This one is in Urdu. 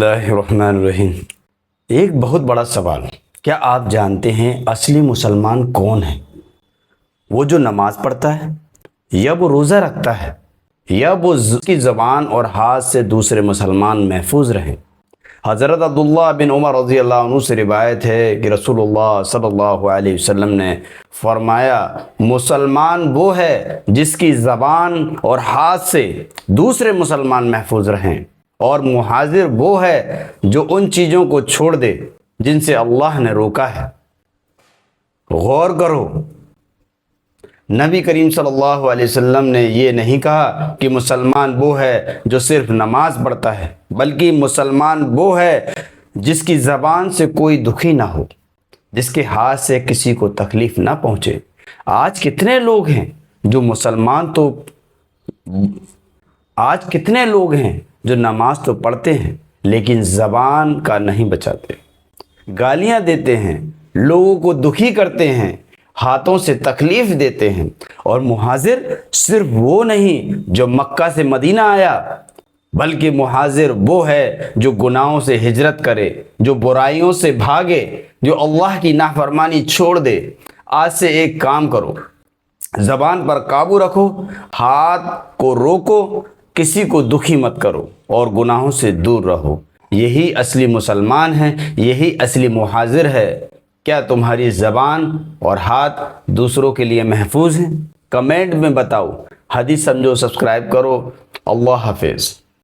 اللہ الرحمن الرحیم۔ ایک بہت بڑا سوال، کیا آپ جانتے ہیں اصلی مسلمان کون ہے؟ وہ جو نماز پڑھتا ہے، یا وہ روزہ رکھتا ہے، یا وہ کی زبان اور ہاتھ سے دوسرے مسلمان محفوظ رہیں؟ حضرت عبداللہ بن عمر رضی اللہ عنہ سے روایت ہے کہ رسول اللہ صلی اللہ علیہ وسلم نے فرمایا، مسلمان وہ ہے جس کی زبان اور ہاتھ سے دوسرے مسلمان محفوظ رہیں، اور مہاجر وہ ہے جو ان چیزوں کو چھوڑ دے جن سے اللہ نے روکا ہے۔ غور کرو، نبی کریم صلی اللہ علیہ وسلم نے یہ نہیں کہا کہ مسلمان وہ ہے جو صرف نماز پڑھتا ہے، بلکہ مسلمان وہ ہے جس کی زبان سے کوئی دکھی نہ ہو، جس کے ہاتھ سے کسی کو تکلیف نہ پہنچے۔ آج کتنے لوگ ہیں جو نماز تو پڑھتے ہیں لیکن زبان کا نہیں بچاتے، گالیاں دیتے ہیں، لوگوں کو دکھی کرتے ہیں، ہاتھوں سے تکلیف دیتے ہیں۔ اور مہاجر صرف وہ نہیں جو مکہ سے مدینہ آیا، بلکہ مہاجر وہ ہے جو گناہوں سے ہجرت کرے، جو برائیوں سے بھاگے، جو اللہ کی نافرمانی چھوڑ دے۔ آج سے ایک کام کرو، زبان پر قابو رکھو، ہاتھ کو روکو، کسی کو دکھی مت کرو، اور گناہوں سے دور رہو۔ یہی اصلی مسلمان ہے، یہی اصلی مہاجر ہے۔ کیا تمہاری زبان اور ہاتھ دوسروں کے لیے محفوظ ہیں؟ کمنٹ میں بتاؤ۔ حدیث سمجھو سبسکرائب کرو۔ اللہ حافظ۔